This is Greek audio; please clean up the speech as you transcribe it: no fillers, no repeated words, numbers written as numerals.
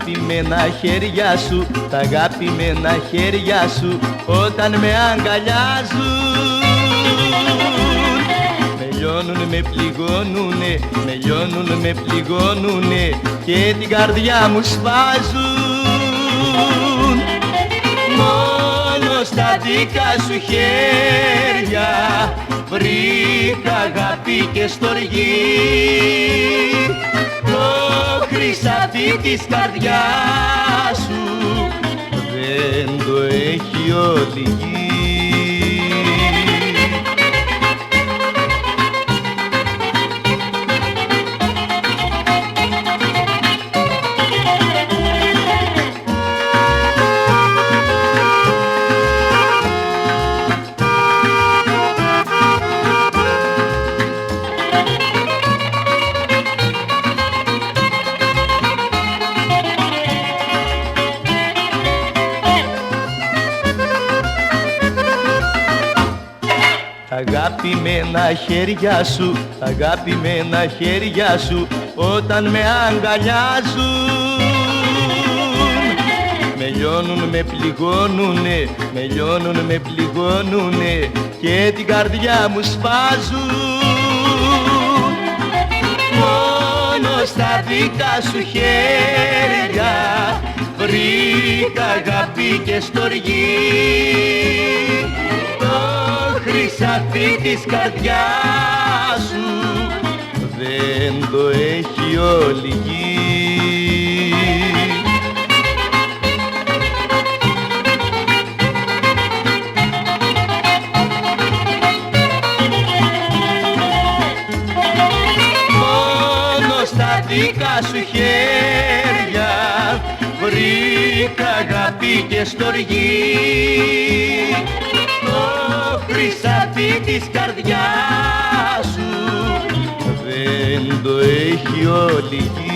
αγαπημένα χέρια σου, τα αγαπημένα χέρια σου όταν με αγκαλιάζουν. Με λιώνουν, με πληγώνουνε, με λιώνουν, με πληγώνουνε και την καρδιά μου σφάζουν. Μόνο στα δικά σου χέρια βρήκα αγάπη και στοργή. Το χρυσάφι της καρδιάς σου δεν το έχει όλη η γη. Αγαπημένα χέρια σου, αγαπημένα χέρια σου όταν με αγκαλιάζουν. Με λιώνουν, με πληγώνουνε, με λιώνουν, με πληγώνουνε και την καρδιά μου σφάζουν. Μόνο στα δικά σου χέρια βρήκα αγάπη και στοργή. Χρυσάφι της καρδιάς σου δεν το έχει όλη η γη. Μόνο στα δικά σου χέρια βρήκα αγάπη και στοργή. Χρυσάφι της καρδιάς σου δεν το έχει όλη η γη.